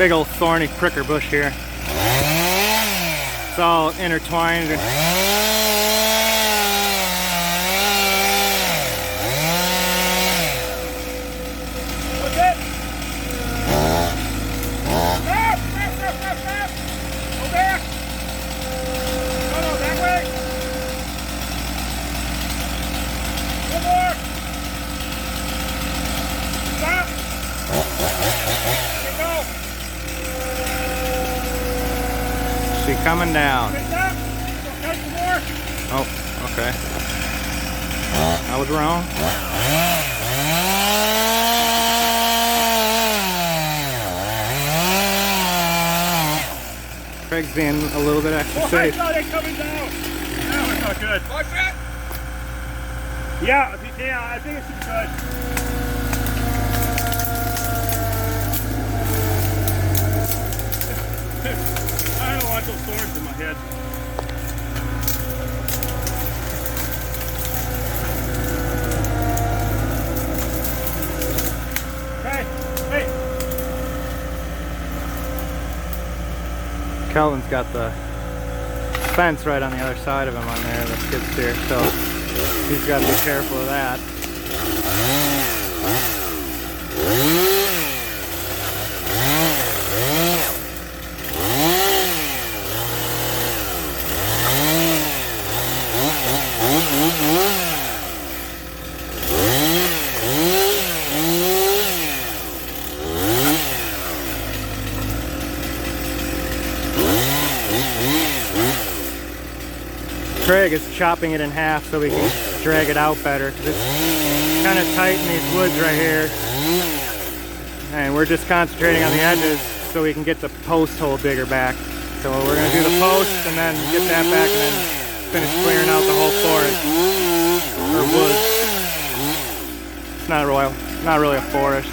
Big old thorny pricker bush here. It's all intertwined. She coming down. Oh, okay. I was wrong. Craig's being a little bit extra safe. Oh, they're coming down. That was not good. Watch that. Yeah, I think it should be good. I don't want those thorns in my head. Hey, hey. Calvin's got the fence right on the other side of him on there, the skid steer, so he's got to be careful of that. Craig is chopping it in half so we can drag it out better, because it's kind of tight in these woods right here, and we're just concentrating on the edges so we can get the post hole digger back. So we're going to do the post and then get that back and then finish clearing out the whole forest or woods. It's not really a forest.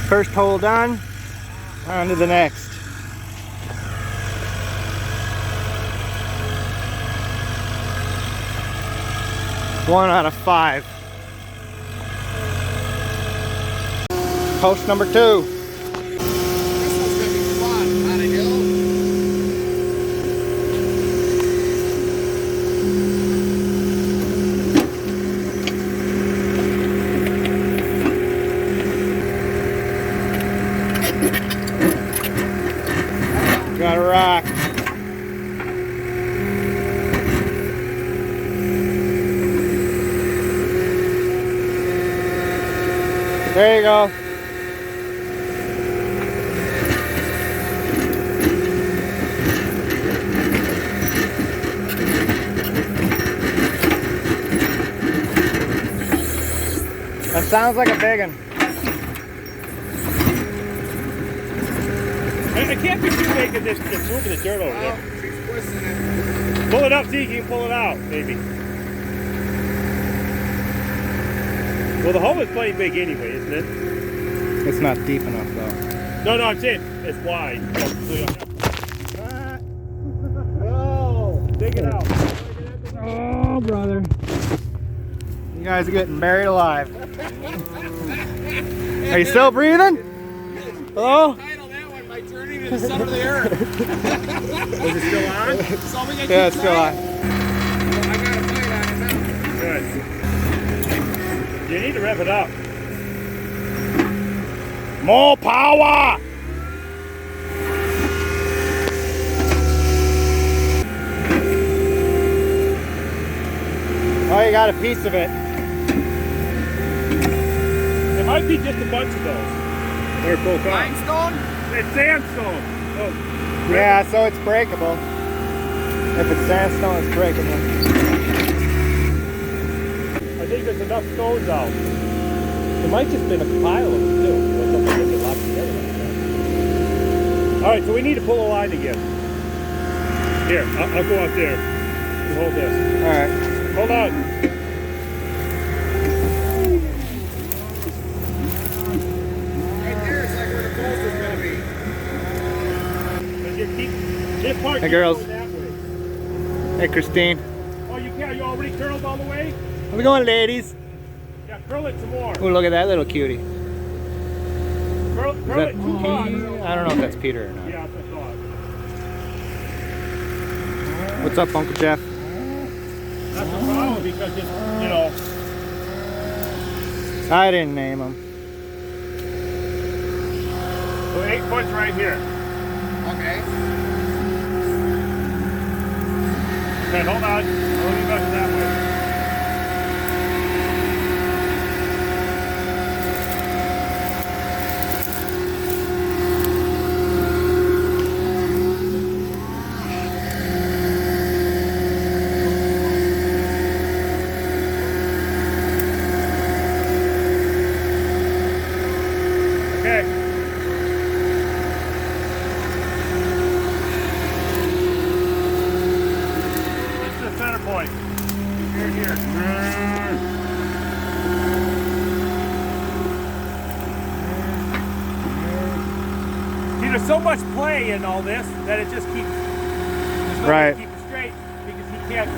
First hole done, on to the next. One out of 5. Post number 2. This one's gonna be fun on a hill. Got a rock. There you go. That sounds like a big one. I can't be too big because it's moving the dirt over there. She's twisting it. Pull it up, see if you can pull it out, maybe. Well, the hole is plenty big anyway, isn't it? It's not deep enough though. No, I'm saying it's wide. Oh, dig it out. Oh, brother. You guys are getting buried alive. Are you still breathing? Hello? Title that one by turning to the center of the earth. Is it still on? So we got Yeah, it's still on. I got a bite on it now. Good. You need to rev it up. More power! Oh, you got a piece of it. There might be just a bunch of those. Or both on. Limestone? It's sandstone. Oh, Yeah, so it's breakable. If it's sandstone, it's breakable. I think there's enough stones out. It might just been a pile of them too. Like something that locked together like that. All right, so we need to pull a line again. Here, I'll go out there. You hold this. All right. Hold on. Right there is like where the post is going to be. But you keep this part. Hey, keeps girls. going that way. Hey, Christine. Oh, you can't. You already curled all the way? How's it going, ladies? Yeah, curl it some more. Oh, look at that little cutie. Curl Is it that too hard. I don't know if that's Peter or not. Yeah, that's what I thought. What's up, Uncle Jeff? That's the problem because it's, you know. I didn't name him. So 8 foot's right here. Okay. Okay, hold on. I'll leave us that way. Okay. This is the center point. Here, here. See, there's so much play in all this that it just keeps. There's no way Right. to keep it straight because he can't.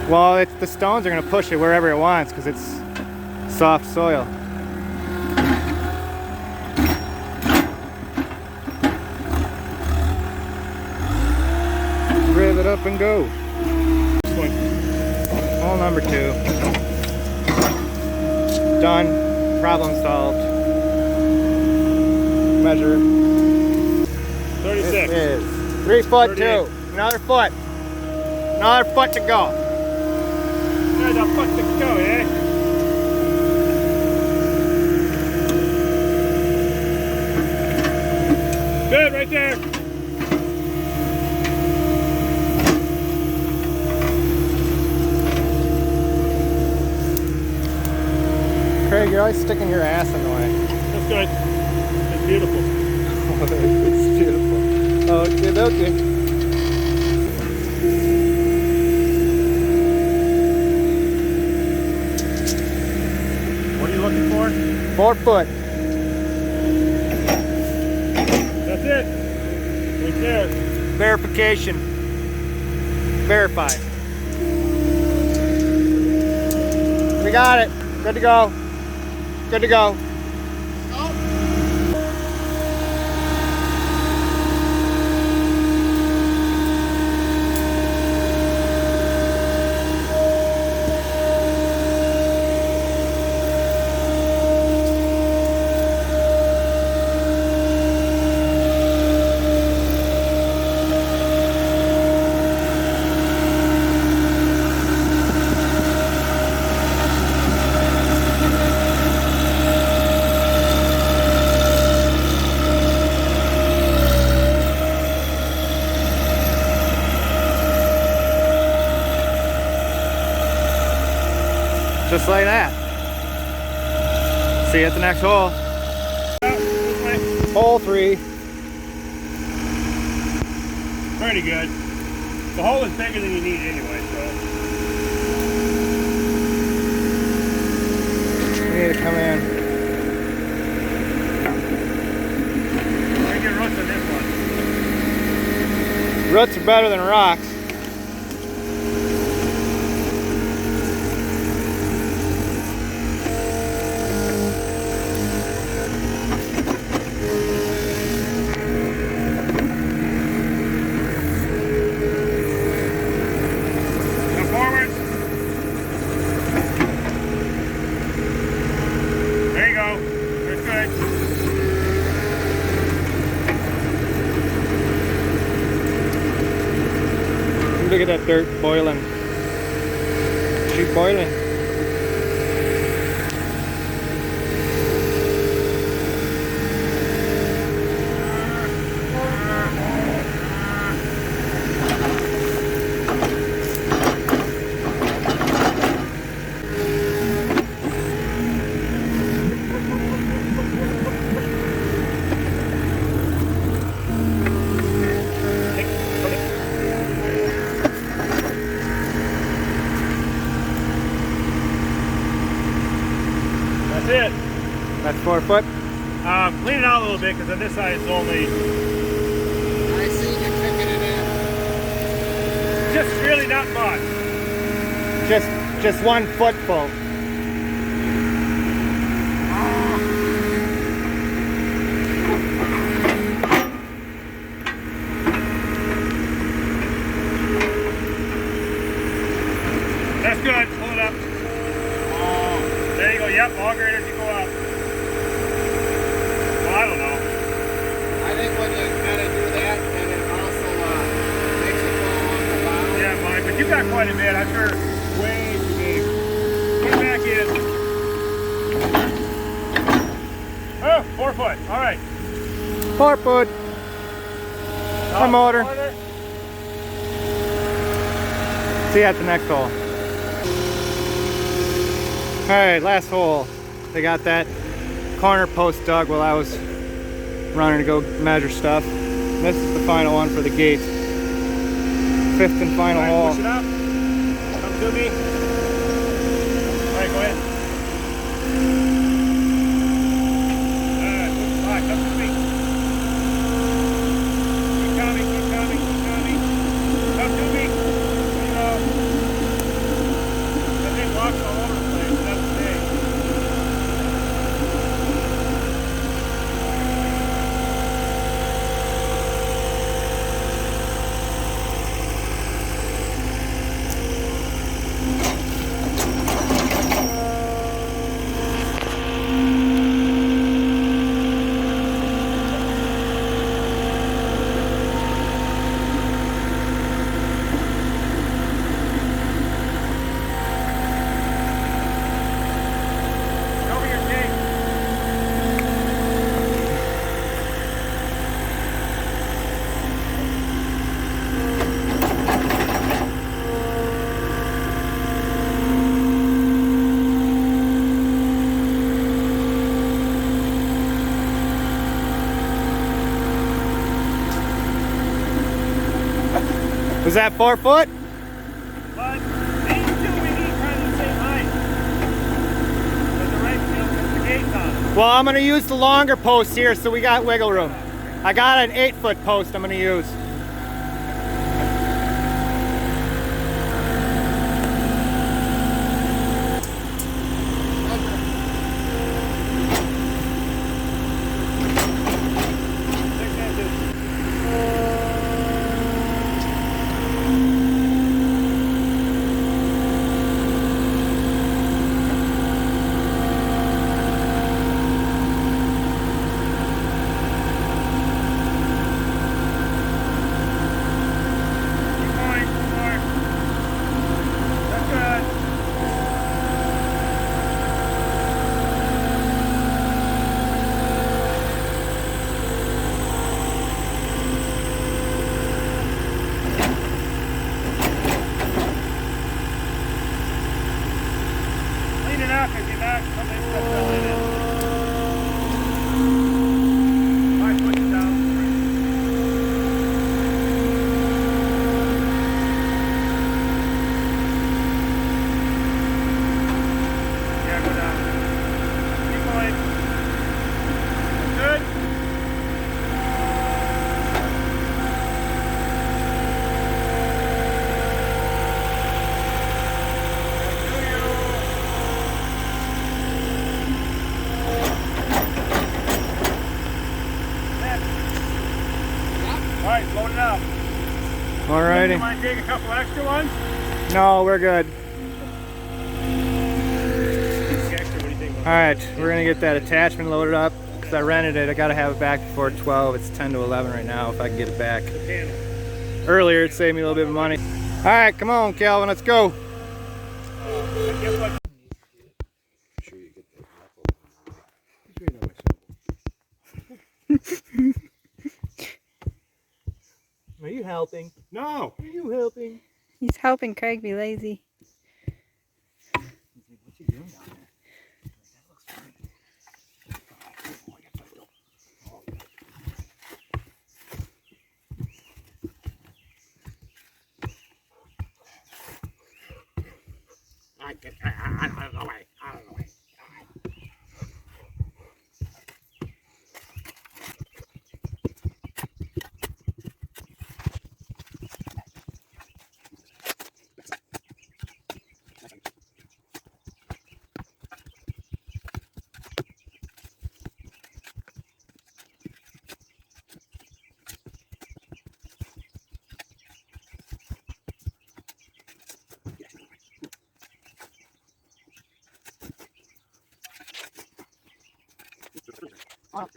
Well, the stones are going to push it wherever it wants because it's soft soil. Rev it up and go. Hole number 2. Done. Problem solved. Measure. 36. This is 3 foot 38. 2. Another foot. Another foot to go. There's a foot to go, eh? Good, right there. Craig, you're always sticking your ass in the way. That's good. It's beautiful. It's beautiful. Okay, okay. What are you looking for? 4 foot. That's it. Right there. Verification. Verified. We got it. Good to go. Good to go. Just like that. See you at the next hole. This way. Hole 3. Pretty good. The hole is bigger than you need anyway, so. We need to come in. I get roots on this one. Roots are better than rocks. Go forward. There you go. That's good. Look at that dirt boiling. She's boiling. That's it. That's 4 foot. Clean it out a little bit because on this side it's only. I see you kicking it in. just really not much. Just 1 footful. That's good. Pull it up. There you go. Yep, all great as you go up. Well, I don't know. I think when you kind of do that, and it also makes it go along the bottom. Yeah, Mike, but you got quite a bit. I'm sure way too big. Put it back in. Oh, 4 foot. All right. 4 foot. My motor. See you at the next hole. Alright, last hole. They got that corner post dug while I was running to go measure stuff. This is the final one for the gate. 5th and final hole. Push it up. Come to me. All right, go ahead. All right, come to me. Keep coming, keep coming, keep coming. Come to me. You know, that thing walks all over the place. That's the thing. Over your gate. Was that 4 foot? But these two we need kind of the same height. But the right field, the gate's on them. Well, I'm going to use the longer post here so we got wiggle room. I got an 8-foot post I'm going to use. Alright, load it up. Alrighty. You want to take a couple extra ones? No, we're good. Extra, what do you think? Alright, we're going to get that attachment loaded up. Because I rented it, I got to have it back before 12. It's 10 to 11 right now if I can get it back. Earlier, it saved me a little bit of money. Alright, come on, Calvin, let's go. Are you helping? No. Are you helping? He's helping Craig be lazy. What's he doing down there? That looks fine. Out of the way. Out of the way. Two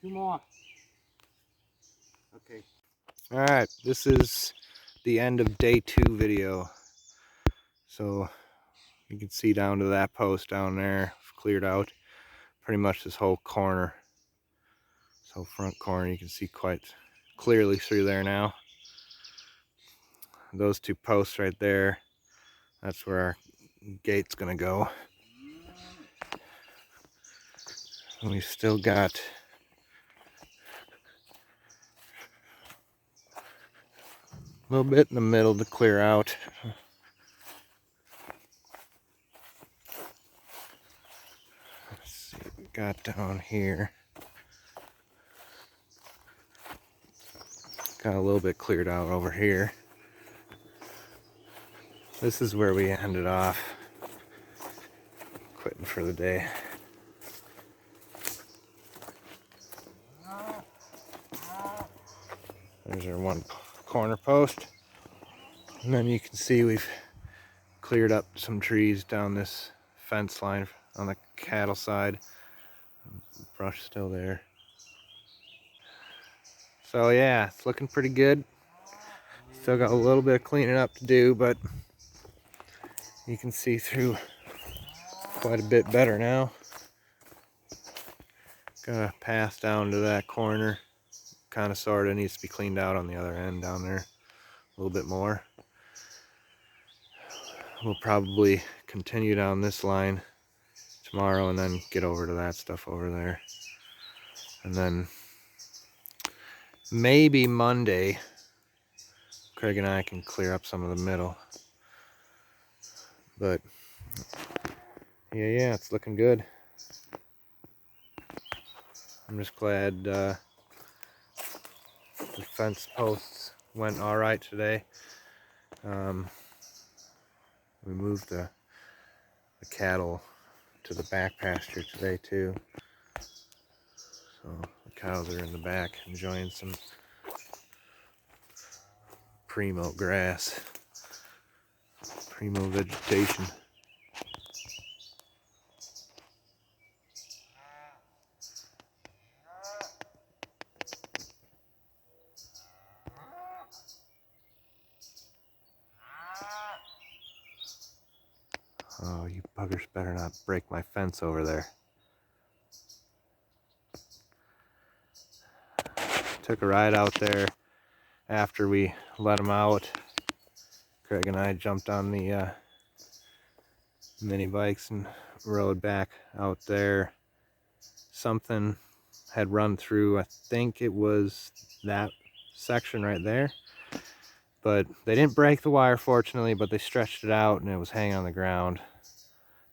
more. Okay. All right, this is the end of day 2 video. So you can see down to that post down there, cleared out pretty much this whole corner. So front corner, you can see quite clearly through there now. Those 2 posts right there, that's where our gate's gonna go. And we've still got a little bit in the middle to clear out. Let's see what we got down here. Got a little bit cleared out over here. This is where we ended off, quitting for the day. There's our one corner post. And then you can see we've cleared up some trees down this fence line on the cattle side. Brush still there. So yeah, it's looking pretty good. Still got a little bit of cleaning up to do, but you can see through quite a bit better now. Got a path down to that corner. Kind of sort of needs to be cleaned out on the other end down there a little bit more. We'll probably continue down this line tomorrow and then get over to that stuff over there. And then maybe Monday, Craig and I can clear up some of the middle. But yeah, it's looking good. I'm just glad the fence posts went all right today. We moved the cattle to the back pasture today too. So the cows are in the back enjoying some primo grass, primo vegetation. Oh, you buggers better not break my fence over there. Took a ride out there after we let them out. Craig and I jumped on the mini bikes and rode back out there. Something had run through, I think it was that section right there. But they didn't break the wire, fortunately, but they stretched it out and it was hanging on the ground.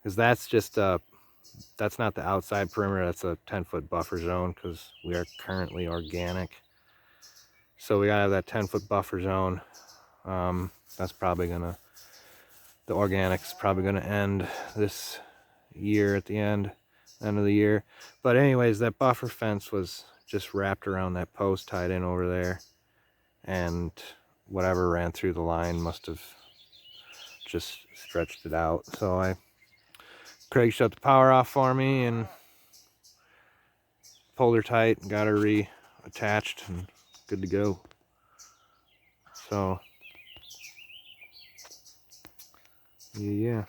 Because that's just that's not the outside perimeter, that's a 10-foot buffer zone because we are currently organic. So we gotta have that 10-foot buffer zone. That's probably gonna, the organic's probably gonna end this year at the end of the year. But anyways, that buffer fence was just wrapped around that post tied in over there. And whatever ran through the line must have just stretched it out. So Craig shut the power off for me and pulled her tight and got her reattached and good to go. So yeah,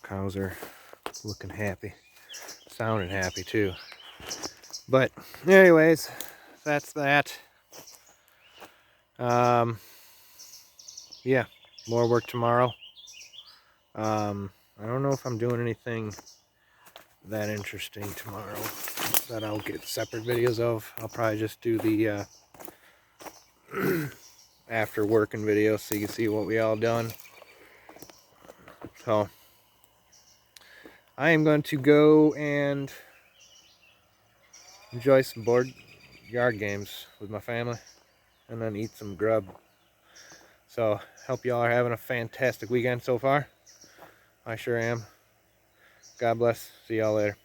cows are looking happy, sounding happy too. But anyways, that's that. Yeah, more work tomorrow. I don't know if I'm doing anything that interesting tomorrow that I'll get separate videos of. I'll probably just do the after working video so you can see what we all done. So I am going to go and enjoy some board yard games with my family and then eat some grub. So hope y'all are having a fantastic weekend so far. I sure am. God bless. See y'all later.